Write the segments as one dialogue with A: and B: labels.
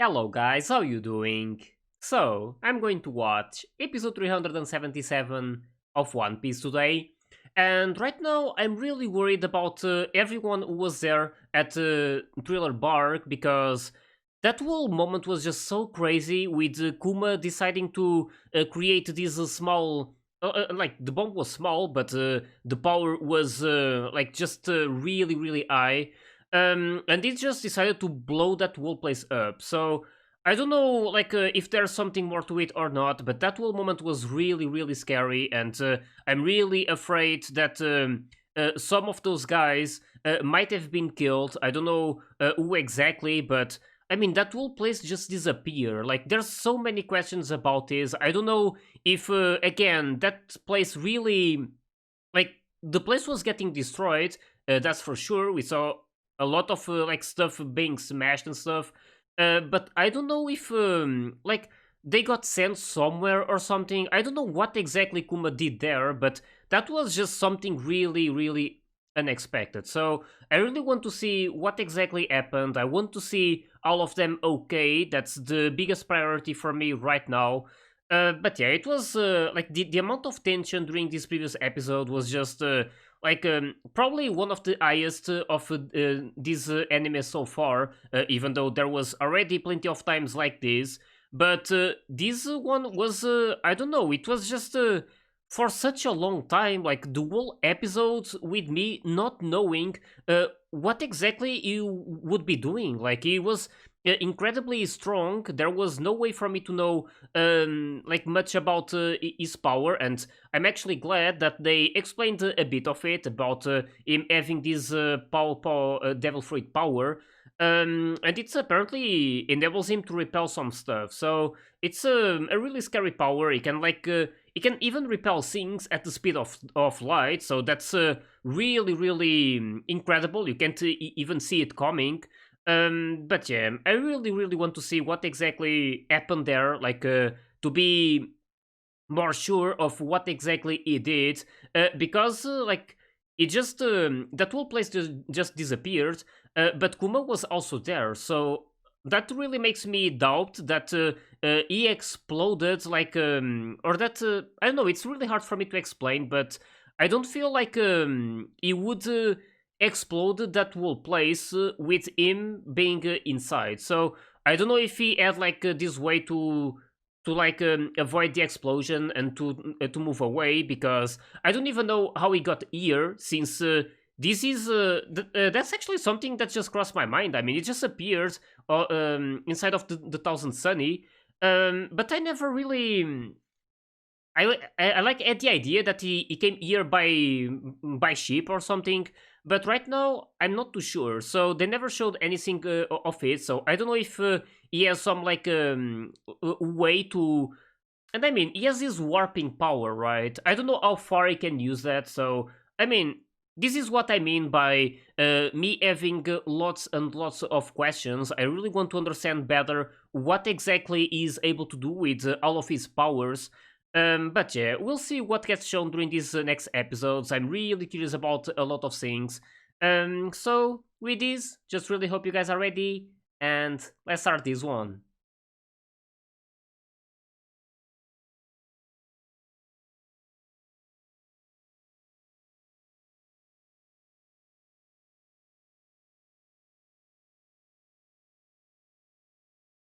A: Hello guys, how you doing? So, I'm going to watch episode 377 of One Piece today. And right now, I'm really worried about everyone who was there at Thriller Bark because that whole moment was just so crazy with Kuma deciding to create this small. Like the bomb was small, but the power was like just really, really high, and it just decided to blow that whole place up. So I don't know, like if there's something more to it or not. But that whole moment was really, really scary, and I'm really afraid that some of those guys might have been killed. I don't know who exactly, but I mean that whole place just disappeared. Like there's so many questions about this. I don't know if again that place really like the place was getting destroyed. That's for sure. We saw a lot of like stuff being smashed and stuff. But I don't know if like they got sent somewhere or something. I don't know what exactly Kuma did there, but that was just something really, really unexpected. So I really want to see what exactly happened. I want to see all of them okay. That's the biggest priority for me right now. But yeah, it was like the amount of tension during this previous episode was just like probably one of the highest of this anime so far. Even though there was already plenty of times like this, but this one was I don't know. It was just for such a long time, like the whole episode with me not knowing what exactly you would be doing. Like he was incredibly strong. There was no way for me to know like much about his power, and I'm actually glad that they explained a bit of it about him having this devil fruit power, and it's apparently enables him to repel some stuff. So it's a really scary power. He can like he can even repel things at the speed of light. So that's really, really incredible. You can't even see it coming. But yeah, I really, really want to see what exactly happened there, like to be more sure of what exactly he did, because like it just that whole place just disappeared, but Kuma was also there, so that really makes me doubt that he exploded, like or that I don't know. It's really hard for me to explain, but I don't feel like he would explode that whole place with him being inside. So I don't know if he had like this way to like avoid the explosion and to move away, because I don't even know how he got here, since this is that's actually something that just crossed my mind. I mean, it just appeared inside of the Thousand Sunny, but I never really I like at the idea that he came here by ship or something, but right now I'm not too sure. So they never showed anything of it. So I don't know if he has some like way to. And I mean, he has this warping power, right? I don't know how far he can use that. So I mean, this is what I mean by me having lots and lots of questions. I really want to understand better what exactly he's able to do with all of his powers. But yeah, we'll see what gets shown during these next episodes. I'm really curious about a lot of things. So with this, just really hope you guys are ready, and let's start this one.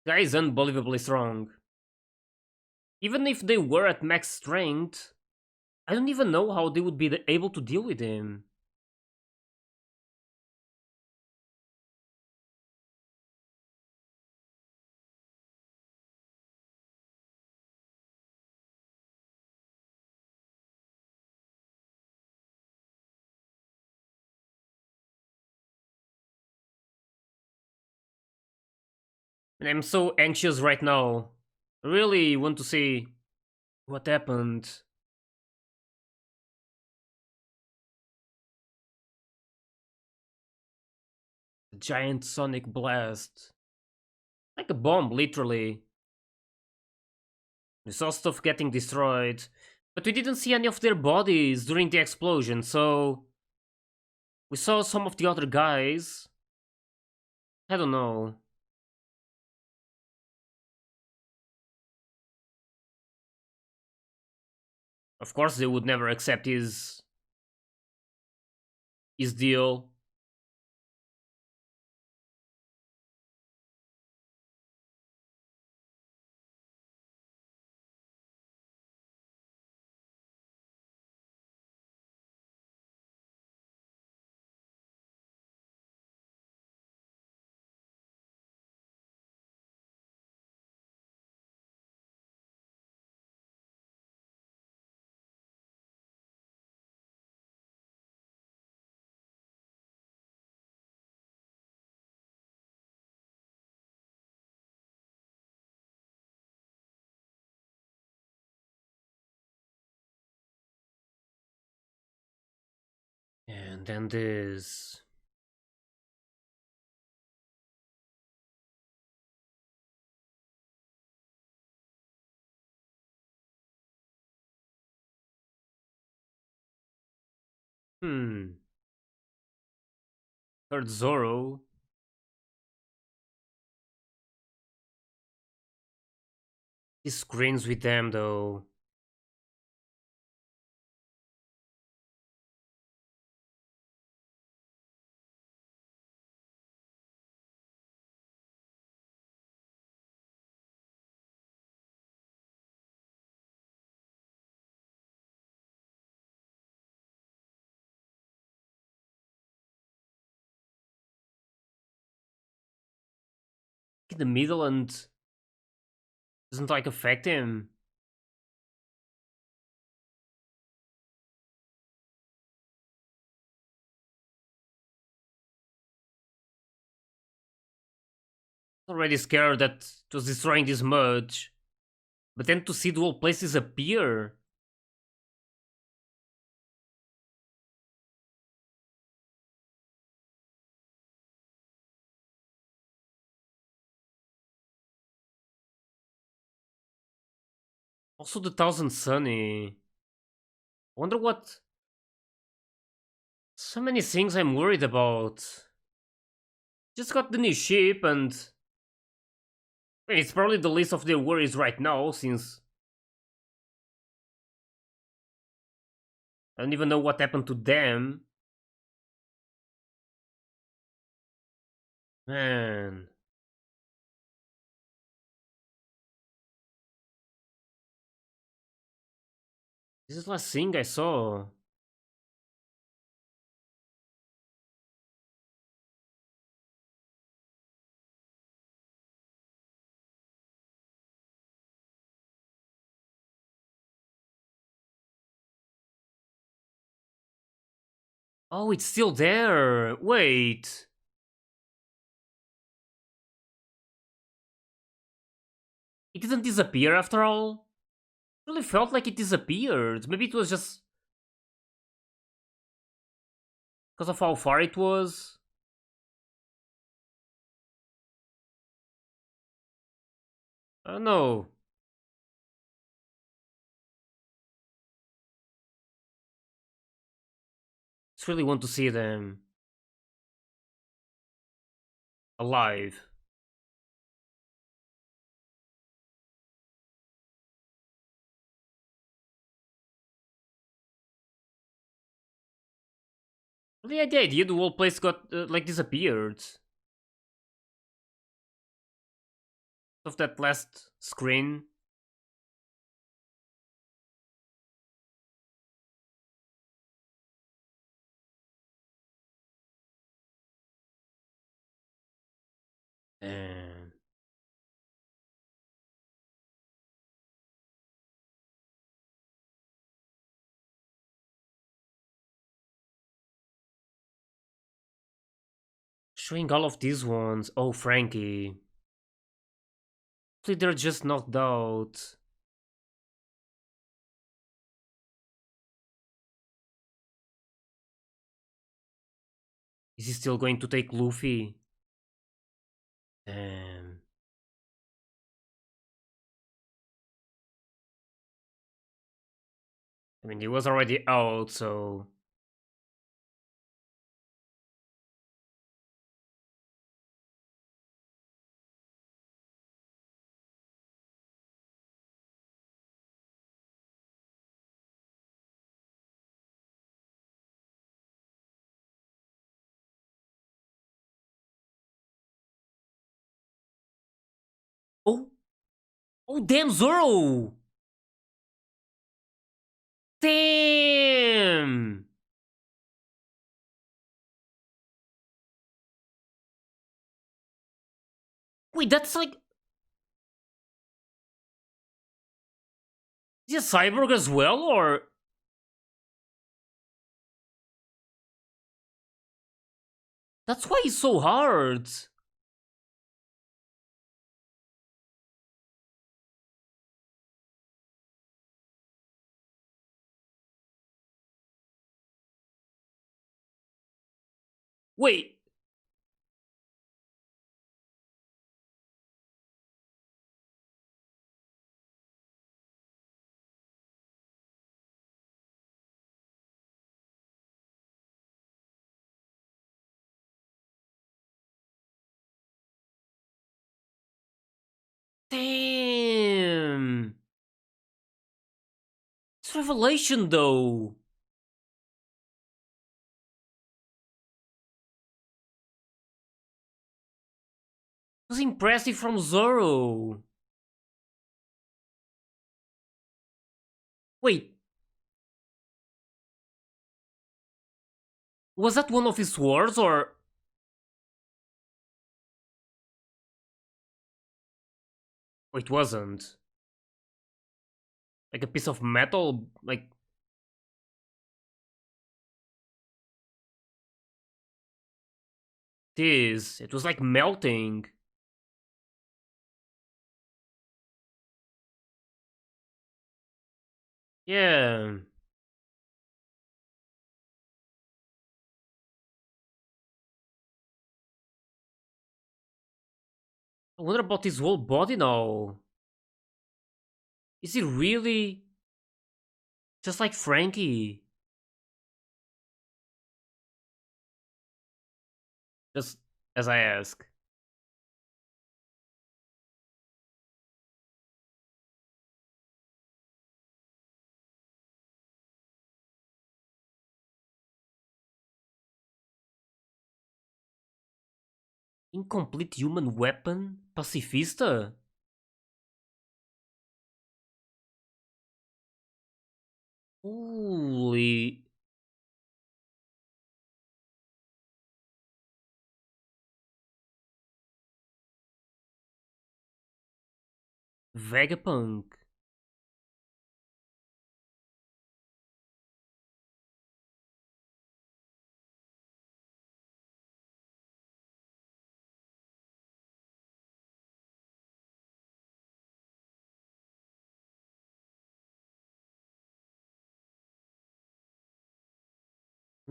A: Guy is unbelievably strong. Even if they were at max strength, I don't even know how they would be able to deal with him. And I'm so anxious right now. I really want to see what happened. A giant sonic blast. Like a bomb, literally. We saw stuff getting destroyed, but we didn't see any of their bodies during the explosion, so we saw some of the other guys. I don't know. Of course, they would never accept his deal. And then this. Hmm. Heard Zoro. He screams with them though. In the middle and doesn't like affect him. Already scared that it was destroying this much. But then to see the whole place disappear. Also the Thousand Sunny. Wonder what. So many things I'm worried about. Just got the new ship and it's probably the least of their worries right now since I don't even know what happened to them. Man. This is the last thing I saw. Oh, it's still there. Wait. It didn't disappear after all? It really felt like it disappeared. Maybe it was just because of how far it was. I don't know. Just really want to see them alive. Really, the idea the whole place got like disappeared. Of that last screen. And showing all of these ones. Oh, Frankie. Hopefully they're just knocked out. Is he still going to take Luffy? Damn. I mean, he was already out, so Oh, damn, Zoro! Damn! Wait, that's like... Is he a cyborg as well, or... That's why he's so hard! Wait, damn! It's revelation, though! It was impressive from Zoro! Wait, was that one of his swords, or... Oh, it wasn't. Like a piece of metal, like... This. It was like melting. Yeah. I wonder about his whole body now. Is he really just like Frankie? Just as I ask. Incomplete human weapon? Pacifista? Holy... Vegapunk.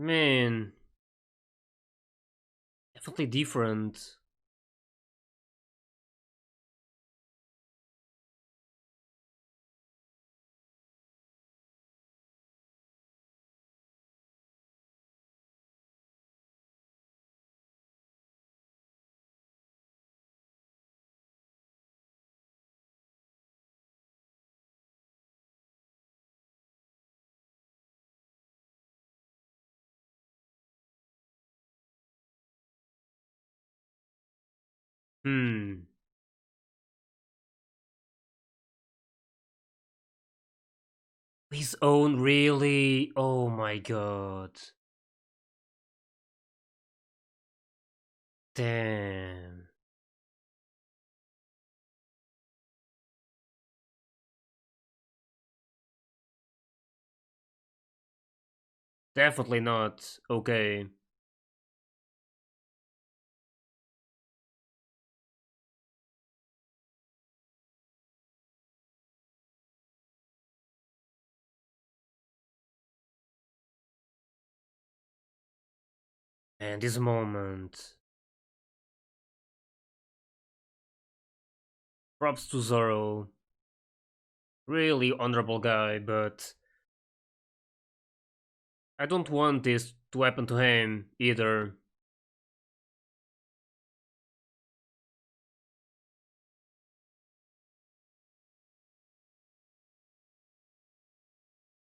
A: Man, definitely different. Hmm. His own, really? Oh my god. Damn. Definitely not okay. And this moment. Props to Zoro. Really honorable guy, but I don't want this to happen to him either.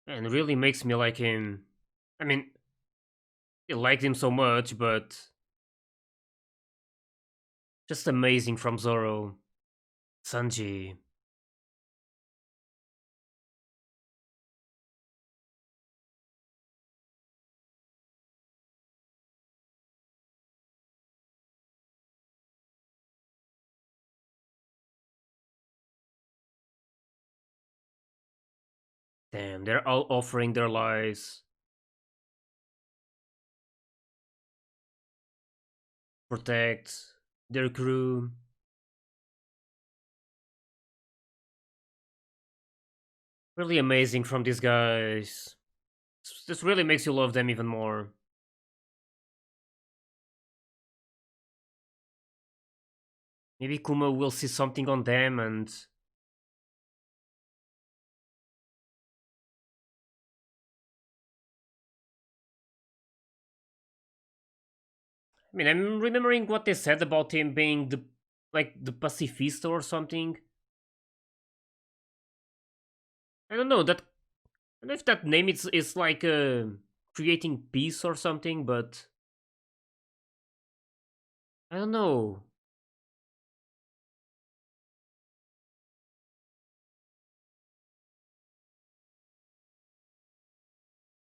A: And really makes me like him. I mean, I liked him so much, but just amazing from Zoro. Sanji. Damn, they're all offering their lives. Protect their crew. Really amazing from these guys. This really makes you love them even more. Maybe Kuma will see something on them and I mean I'm remembering what they said about him being the pacifista or something. I don't know that I don't know if that name is like creating peace or something, but I don't know.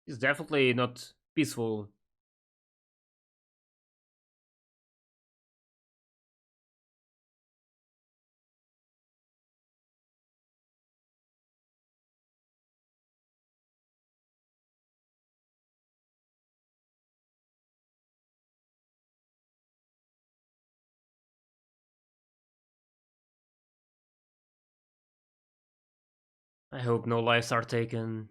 A: It's definitely not peaceful. I hope no lives are taken.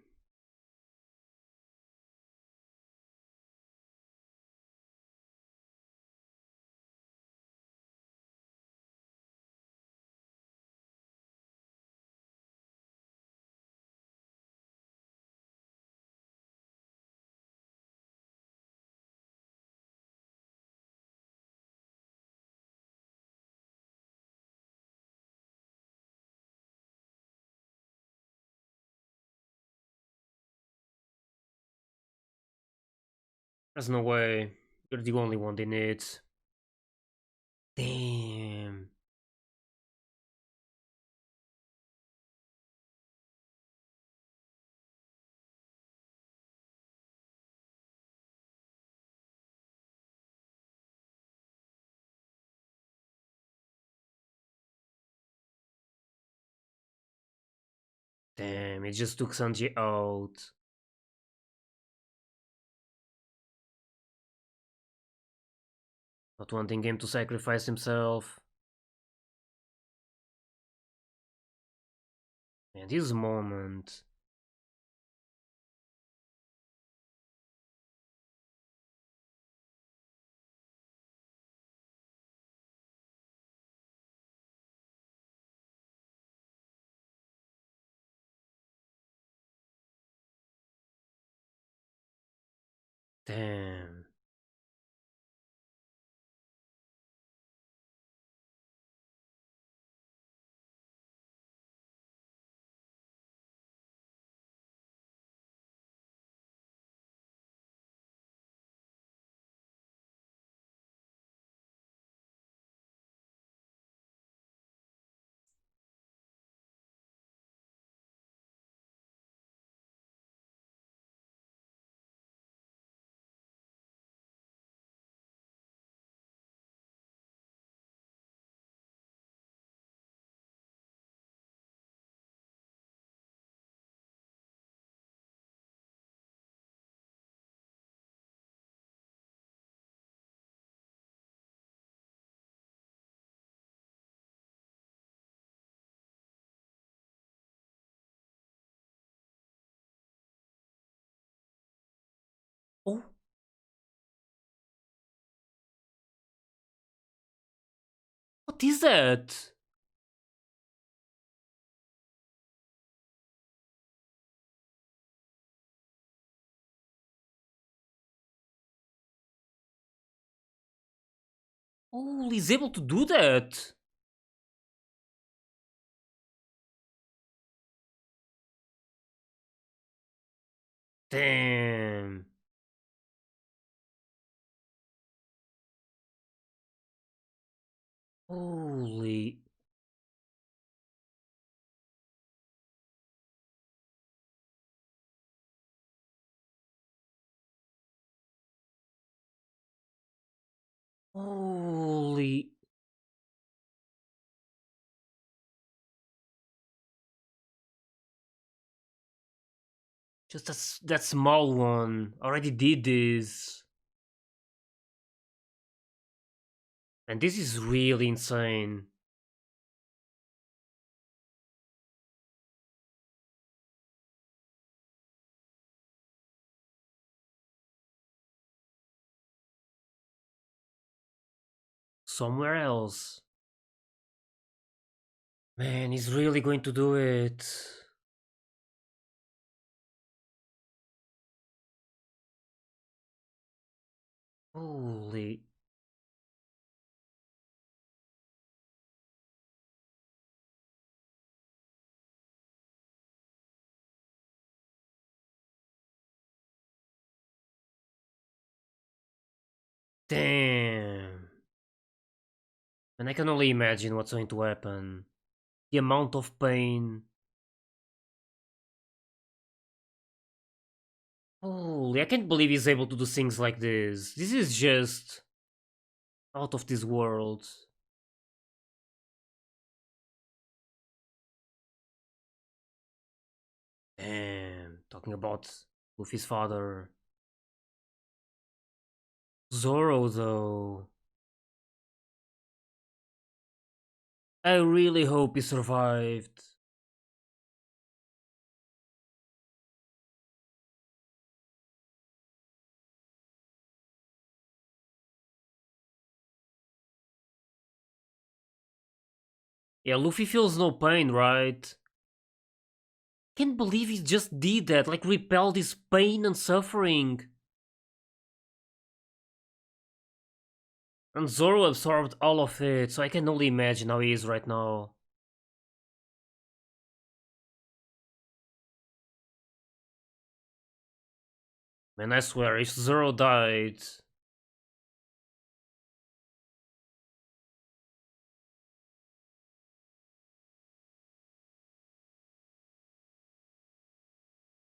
A: There's no way. You're the only one they need. Damn. Damn, it just took Sanji out. Not wanting him to sacrifice himself. Man, this moment. Damn. Oh, what is that? Oh, he's able to do that. Damn. Holy. Holy. Just that small one already did this. And this is really insane. Somewhere else. Man, he's really going to do it. Holy. Damn. And I can only imagine what's going to happen. The amount of pain. Holy, I can't believe he's able to do things like this. This is just out of this world. Damn, talking about Luffy's father. Zoro, though. I really hope he survived. Yeah, Luffy feels no pain, right? Can't believe he just did that, like repelled his pain and suffering. And Zoro absorbed all of it, so I can only imagine how he is right now. Man, I swear, if Zoro died...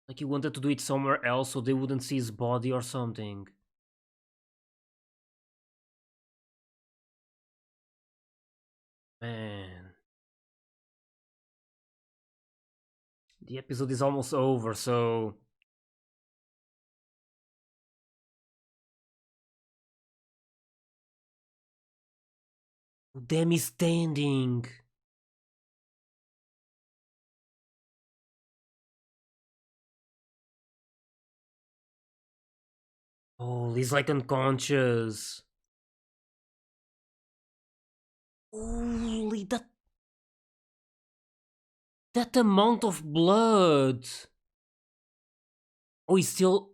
A: Like he wanted to do it somewhere else so they wouldn't see his body or something. Man. The episode is almost over, so... Damn, he's standing. Oh, he's like unconscious. Holy, that amount of blood. Oh, he's still...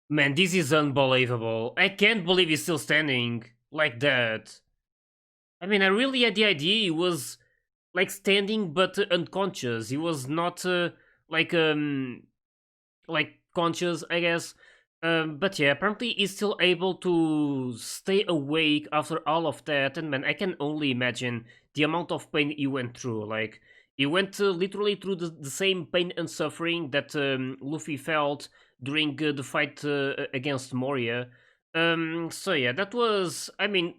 A: Man, this is unbelievable. I can't believe he's still standing like that. I mean, I really had the idea he was like standing but unconscious. He was not like like conscious, I guess. But yeah, apparently he's still able to stay awake after all of that. And man, I can only imagine the amount of pain he went through. Like he went literally through the same pain and suffering that Luffy felt during the fight against Moria. So yeah, that was. I mean,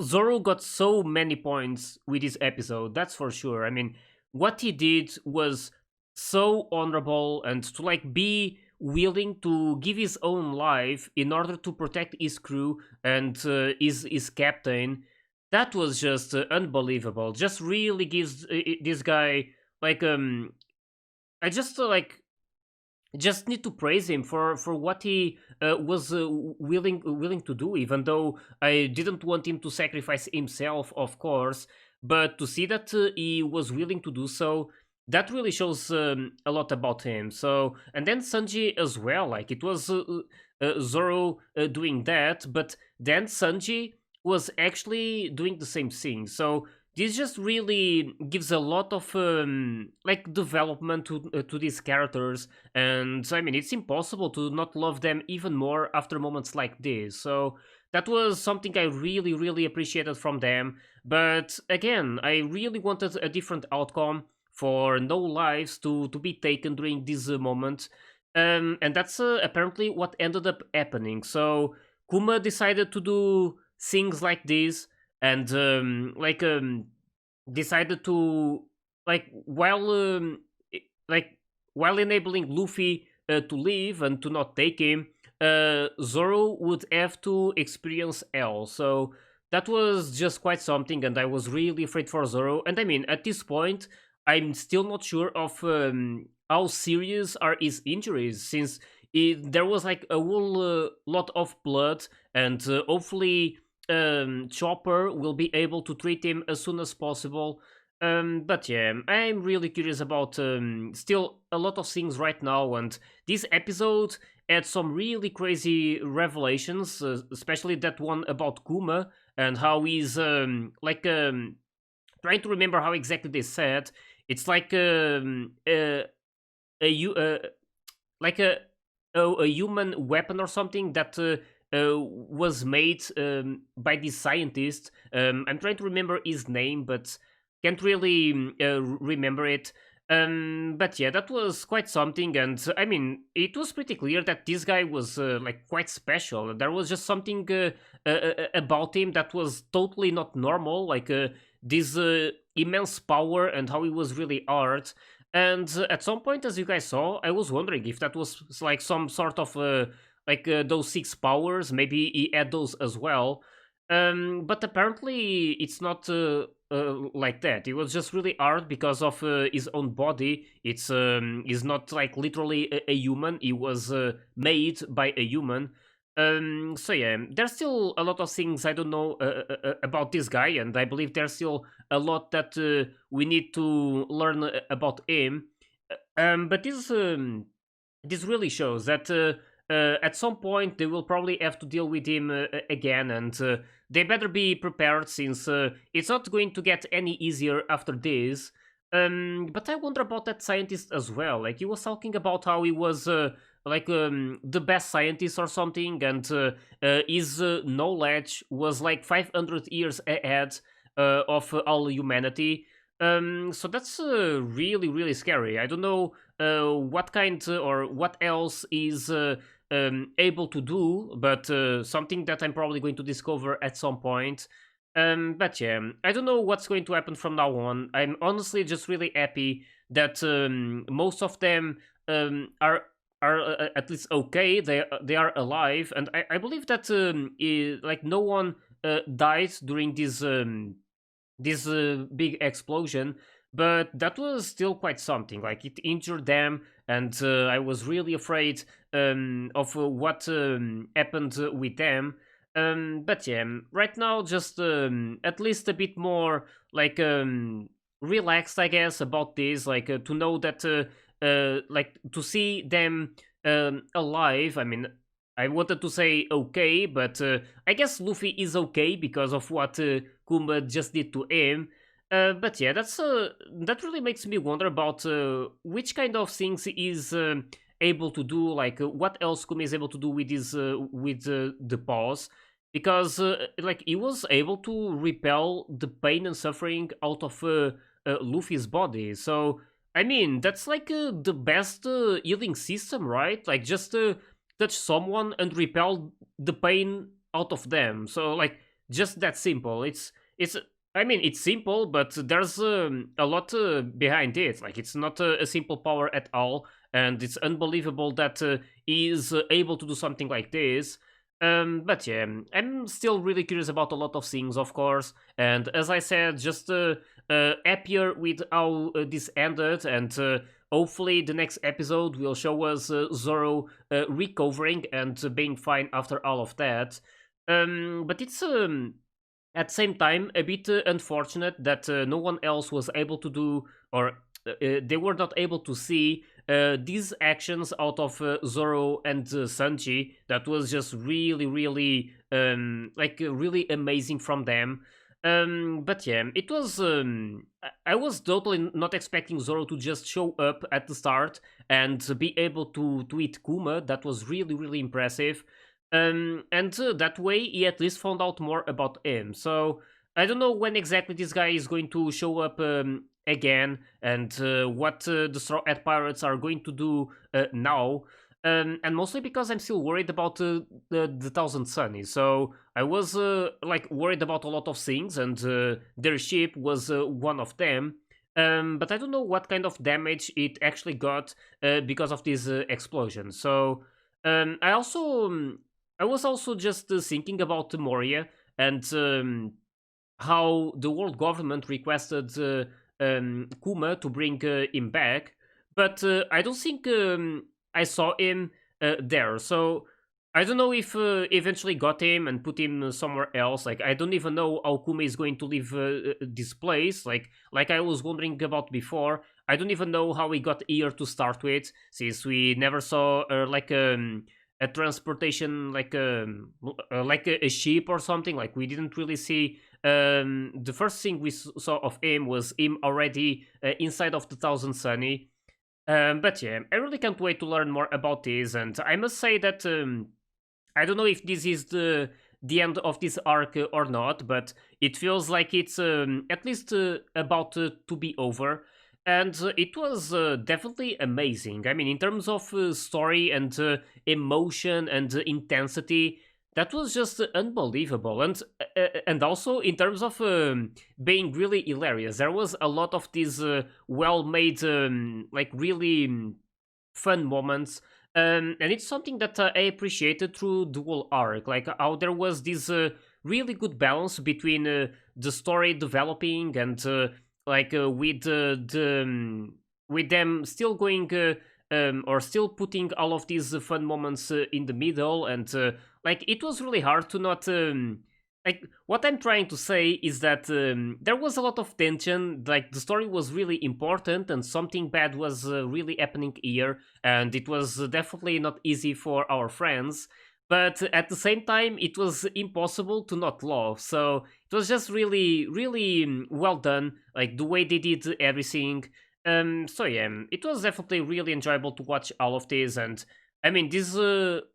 A: Zoro got so many points with this episode, that's for sure. I mean, what he did was so honorable, and to like be willing to give his own life in order to protect his crew and his captain. That was just unbelievable. Just really gives this guy like I just just need to praise him for what he was willing to do, even though I didn't want him to sacrifice himself, of course. But to see that he was willing to do so, that really shows a lot about him. So, and then Sanji as well, like it was Zoro doing that, but then Sanji was actually doing the same thing. So this just really gives a lot of like development to these characters, and I mean, it's impossible to not love them even more after moments like this. So that was something I really, really appreciated from them. But again, I really wanted a different outcome for no lives to be taken during this moment. And that's apparently what ended up happening. So Kuma decided to do things like this and decided to like like while enabling Luffy to leave and to not take him, Zoro would have to experience hell. So that was just quite something, and I was really afraid for Zoro. And I mean, at this point, I'm still not sure of how serious are his injuries, since there was like a whole lot of blood, and hopefully Chopper will be able to treat him as soon as possible. But yeah, I'm really curious about still a lot of things right now, and this episode had some really crazy revelations, especially that one about Kuma and how he's trying to remember how exactly they said. It's like a you like a human weapon or something that was made by this scientist. I'm trying to remember his name, but can't really remember it. But yeah, that was quite something, and I mean, it was pretty clear that this guy was like quite special. There was just something about him that was totally not normal, like this immense power and how he was really hard. And at some point, as you guys saw, I was wondering if that was like some sort of those six powers. Maybe he had those as well. But apparently, it's not like that. It was just really hard because of his own body. He's not like literally a human. He was made by a human. So yeah, there's still a lot of things I don't know about this guy, and I believe there's still a lot that we need to learn about him. But this really shows that at some point they will probably have to deal with him again, and they better be prepared, since it's not going to get any easier after this. But I wonder about that scientist as well. Like, he was talking about how he was the best scientist or something, and his knowledge was like 500 years ahead of all humanity. So that's really, really scary. I don't know what kind or what else is able to do, but something that I'm probably going to discover at some point. But yeah, I don't know what's going to happen from now on. I'm honestly just really happy that most of them are at least okay. They are alive, and I believe that like no one died during this big explosion, but that was still quite something. Like, it injured them, and I was really afraid of what happened with them. But yeah, right now, just at least a bit more like relaxed, I guess, about this. Like, to know that like, to see them alive. I mean, I wanted to say okay, but I guess Luffy is okay because of what Kuma just did to him. But yeah, that really makes me wonder about which kind of things he is able to do. Like, what else Kuma is able to do with his the paws, because like, he was able to repel the pain and suffering out of Luffy's body. So I mean, that's like the best healing system, right? Like, just touch someone and repel the pain out of them. So like, just that simple. It's I mean, it's simple, but there's a lot behind it. Like, it's not a simple power at all, and it's unbelievable that he is able to do something like this. But yeah, I'm still really curious about a lot of things, of course. And as I said, just happier with how this ended, and hopefully the next episode will show us Zoro recovering and being fine after all of that. But it's at the same time a bit unfortunate that no one else was able to do, or they were not able to see these actions out of Zoro and Sanji. That was just really, really really amazing from them. But yeah, it was. I was totally not expecting Zoro to just show up at the start and be able to eat Kuma. That was really, really impressive. And that way he at least found out more about him. So I don't know when exactly this guy is going to show up again, and what the Straw Hat Pirates are going to do now. And mostly because I'm still worried about the Thousand Sunny. So I was like worried about a lot of things, and their ship was one of them. but I don't know what kind of damage it actually got because of this explosion. So I also I was also just thinking about Moria and how the world government requested Kuma to bring him back, but I don't think I saw him there. So I don't know if eventually got him and put him somewhere else. Like I don't even know how Kuma is going to leave this place. Like I was wondering about before. I don't even know how he got here to start with, since we never saw a transportation like a ship or something. Like we didn't really see the first thing we saw of him was him already inside of the Thousand Sunny. But yeah, I really can't wait to learn more about this, and I must say that I don't know if this is the end of this arc or not, but it feels like it's at least about to be over. And it was definitely amazing. I mean, in terms of story and emotion and intensity, that was just unbelievable. And also in terms of being really hilarious, there was a lot of these well-made, like really fun moments, and it's something that I appreciated through the whole arc, like how there was this really good balance between the story developing and with them still going or still putting all of these fun moments in the middle, and like it was really hard to not like what I'm trying to say is that there was a lot of tension. Like the story was really important, and something bad was really happening here, and it was definitely not easy for our friends. But at the same time, it was impossible to not laugh. So it was just really, really well done. Like the way they did everything. So yeah, it was definitely really enjoyable to watch all of this, and I mean, these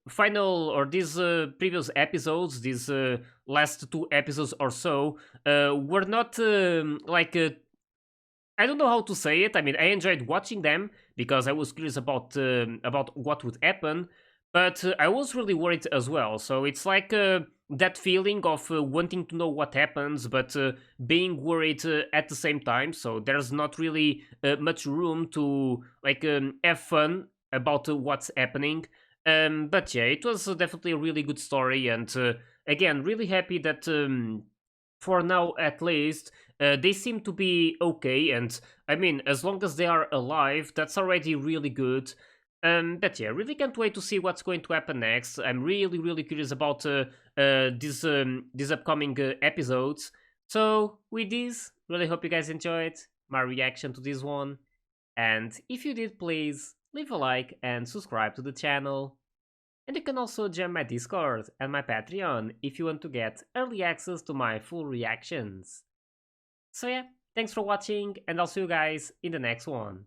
A: final or these previous episodes, these last two episodes or so, were not I don't know how to say it. I mean, I enjoyed watching them because I was curious about what would happen, but I was really worried as well. So it's like that feeling of wanting to know what happens, but being worried at the same time. So there's not really much room to have fun about what's happening. But yeah, it was definitely a really good story, and again, really happy that for now at least they seem to be okay. And I mean, as long as they are alive, that's already really good. But yeah, really can't wait to see what's going to happen next. I'm really, really curious about these upcoming episodes. So with this, really hope you guys enjoyed my reaction to this one. And if you did, please leave a like and subscribe to the channel. And you can also join my Discord and my Patreon if you want to get early access to my full reactions. So yeah, thanks for watching, and I'll see you guys in the next one.